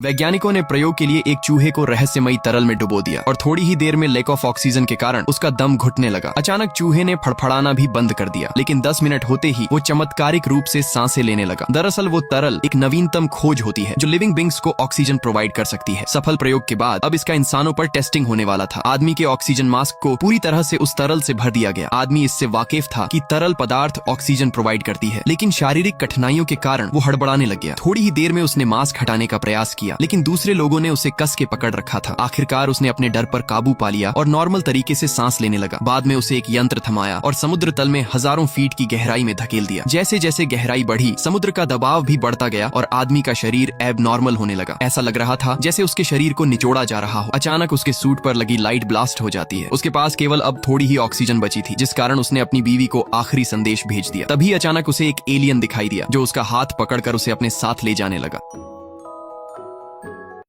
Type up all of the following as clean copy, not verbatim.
वैज्ञानिकों ने प्रयोग के लिए एक चूहे को रहस्यमयी तरल में डुबो दिया और थोड़ी ही देर में लैक ऑफ ऑक्सीजन के कारण उसका दम घुटने लगा। अचानक चूहे ने फड़फड़ाना भी बंद कर दिया, लेकिन 10 मिनट होते ही वो चमत्कारिक रूप से सांसें लेने लगा। दरअसल वो तरल एक नवीनतम खोज होती है जो लिविंग बींग्स को ऑक्सीजन प्रोवाइड कर सकती है। सफल प्रयोग के बाद अब इसका इंसानों पर टेस्टिंग होने वाला था। आदमी के ऑक्सीजन मास्क को पूरी तरह से उस तरल से भर दिया गया। आदमी इससे वाकिफ था कि तरल पदार्थ ऑक्सीजन प्रोवाइड करती है, लेकिन शारीरिक कठिनाइयों के कारण वो हड़बड़ाने लग गया। थोड़ी ही देर में उसने मास्क हटाने का प्रयास किया, लेकिन दूसरे लोगों ने उसे कस के पकड़ रखा था। आखिरकार उसने अपने डर पर काबू पा लिया और नॉर्मल तरीके से सांस लेने लगा। बाद में उसे एक यंत्र थमाया और समुद्र तल में हजारों फीट की गहराई में धकेल दिया। जैसे जैसे गहराई बढ़ी, समुद्र का दबाव भी बढ़ता गया और आदमी का शरीर एबनॉर्मल होने लगा। ऐसा लग रहा था जैसे उसके शरीर को निचोड़ा जा रहा हो। अचानक उसके सूट पर लगी लाइट ब्लास्ट हो जाती है। उसके पास केवल अब थोड़ी ही ऑक्सीजन बची थी, जिस कारण उसने अपनी बीवी को आखिरी संदेश भेज दिया। तभी अचानक उसे एक एलियन दिखाई दिया जो उसका हाथ पकड़कर उसे अपने साथ ले जाने लगा।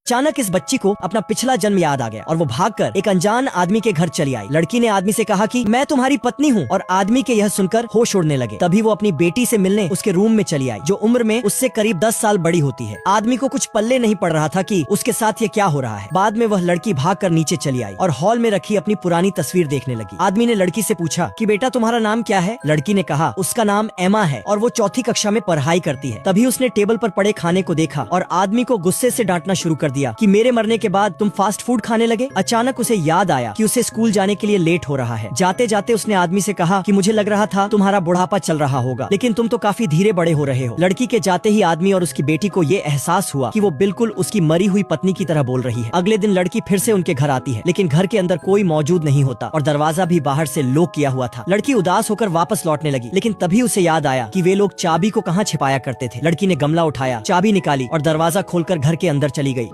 अचानक इस बच्ची को अपना पिछला जन्म याद आ गया और वो भागकर एक अनजान आदमी के घर चली आई। लड़की ने आदमी से कहा कि मैं तुम्हारी पत्नी हूँ और आदमी के यह सुनकर होश उड़ने लगे। तभी वो अपनी बेटी से मिलने उसके रूम में चली आई, जो उम्र में उससे करीब 10 साल बड़ी होती है। आदमी को कुछ पल्ले नहीं पड़ रहा था कि उसके साथ ये क्या हो रहा है। बाद में वह लड़की भागकर नीचे चली आई और हॉल में रखी अपनी पुरानी तस्वीर देखने लगी। आदमी ने लड़की से पूछा कि बेटा तुम्हारा नाम क्या है। लड़की ने कहा उसका नाम एमा है और वो चौथी कक्षा में पढ़ाई करती है। तभी उसने टेबल पर पड़े खाने को देखा और आदमी को गुस्से से डांटना शुरू कर दिया कि मेरे मरने के बाद तुम फास्ट फूड खाने लगे। अचानक उसे याद आया कि उसे स्कूल जाने के लिए लेट हो रहा है। जाते जाते उसने आदमी से कहा कि मुझे लग रहा था तुम्हारा बुढ़ापा चल रहा होगा, लेकिन तुम तो काफी धीरे बड़े हो रहे हो। लड़की के जाते ही आदमी और उसकी बेटी को ये एहसास हुआ कि वो बिल्कुल उसकी मरी हुई पत्नी की तरह बोल रही है। अगले दिन लड़की फिर से उनके घर आती है, लेकिन घर के अंदर कोई मौजूद नहीं होता और दरवाजा भी बाहर से लॉक किया हुआ था। लड़की उदास होकर वापस लौटने लगी, लेकिन तभी उसे याद आया कि वे लोग चाबी को कहाँ छिपाया करते थे। लड़की ने गमला उठाया, चाबी निकाली और दरवाजा खोलकर घर के अंदर चली गई।